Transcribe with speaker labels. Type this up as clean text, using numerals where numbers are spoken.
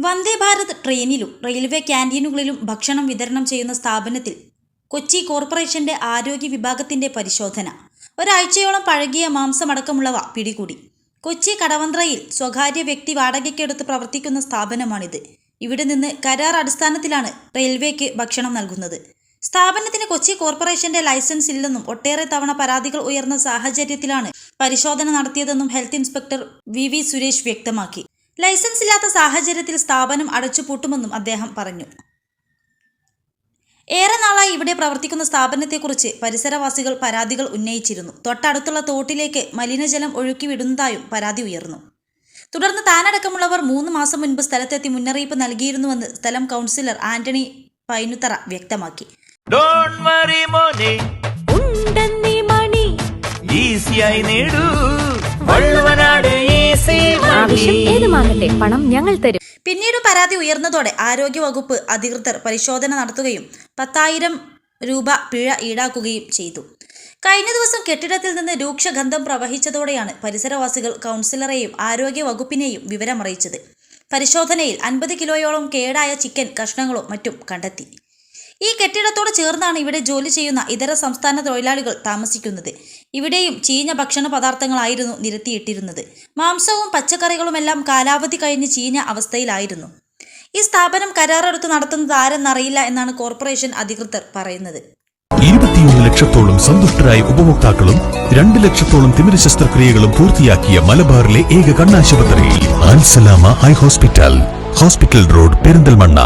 Speaker 1: Vande Bharat ട്രെയിനിലും railway ക്യാന്റീനുകളിലും ഭക്ഷണം വിതരണം ചെയ്യുന്ന സ്ഥാപനത്തിൽ കൊച്ചി കോർപ്പറേഷന്റെ ആരോഗ്യ വിഭാഗത്തിന്റെ പരിശോധന. ഒരാഴ്ചയോളം പഴകിയ മാംസമടക്കമുള്ളവ പിടികൂടി. കൊച്ചി കടവന്ത്രയിൽ സ്വകാര്യ വ്യക്തി വാടകയ്ക്കെടുത്ത് പ്രവർത്തിക്കുന്ന സ്ഥാപനമാണിത്. ഇവിടെ നിന്ന് കരാർ അടിസ്ഥാനത്തിലാണ് റെയിൽവേക്ക് ഭക്ഷണം നൽകുന്നത്. സ്ഥാപനത്തിന് കൊച്ചി കോർപ്പറേഷന്റെ ലൈസൻസ് ഇല്ലെന്നും ഒട്ടേറെ തവണ പരാതികൾ ഉയർന്ന സാഹചര്യത്തിലാണ് പരിശോധന നടത്തിയതെന്നും ഹെൽത്ത് ഇൻസ്പെക്ടർ വി സുരേഷ് വ്യക്തമാക്കി. ലൈസൻസ് ഇല്ലാത്ത സാഹചര്യത്തിൽ സ്ഥാപനം അടച്ചുപൂട്ടുമെന്നും അദ്ദേഹം പറഞ്ഞു. ഏറെ നാളായി ഇവിടെ പ്രവർത്തിക്കുന്ന സ്ഥാപനത്തെക്കുറിച്ച് പരിസരവാസികൾ പരാതികൾ ഉന്നയിച്ചിരുന്നു. തൊട്ടടുത്തുള്ള തോട്ടിലേക്ക് മലിനജലം ഒഴുക്കി വിടുന്നതായും പരാതി ഉയർന്നു. തുടർന്ന് താനടക്കമുള്ളവർ 3 മാസം മുൻപ് സ്ഥലത്തെത്തി മുന്നറിയിപ്പ് നൽകിയിരുന്നുവെന്ന് സ്ഥലം കൗൺസിലർ ആന്റണി പൈനുത്തറ വ്യക്തമാക്കി.
Speaker 2: പണം ഞങ്ങൾ തരും.
Speaker 1: പിന്നീട് പരാതി ഉയർന്നതോടെ ആരോഗ്യവകുപ്പ് അധികൃതർ പരിശോധന നടത്തുകയും 10,000 രൂപ പിഴ ഈടാക്കുകയും ചെയ്തു. കഴിഞ്ഞ ദിവസം കെട്ടിടത്തിൽ നിന്ന് രൂക്ഷഗന്ധം പ്രവഹിച്ചതോടെയാണ് പരിസരവാസികൾ കൗൺസിലറെയും ആരോഗ്യവകുപ്പിനെയും വിവരമറിയിച്ചത്. പരിശോധനയിൽ 50 കിലോയോളം കേടായ ചിക്കൻ കഷ്ണങ്ങളും മറ്റും കണ്ടെത്തി. ഈ കെട്ടിടത്തോട് ചേർന്നാണ് ഇവിടെ ജോലി ചെയ്യുന്ന ഇതര സംസ്ഥാന തൊഴിലാളികൾ താമസിക്കുന്നത്. ഇവിടെയും ചീഞ്ഞ ഭക്ഷണ പദാർത്ഥങ്ങളായിരുന്നു നിരത്തിയിട്ടിരുന്നത്. മാംസവും പച്ചക്കറികളുമെല്ലാം കാലാവധി കഴിഞ്ഞ് ചീഞ്ഞ അവസ്ഥയിലായിരുന്നു. ഈ സ്ഥാപനം കരാറെടുത്ത് നടത്തുന്നത് ആരെന്നറിയില്ല എന്നാണ് കോർപ്പറേഷൻ അധികൃതർ പറയുന്നത്.
Speaker 3: 21 ലക്ഷത്തോളം സന്തുഷ്ടരായ ഉപഭോക്താക്കളും 2 ലക്ഷത്തോളം തിമിര ശസ്ത്രക്രിയകളും പൂർത്തിയാക്കിയ മലബാറിലെ ഏക കണ്ണാശുപത്രി Al Salama eye hospital road, Perinthalmanna.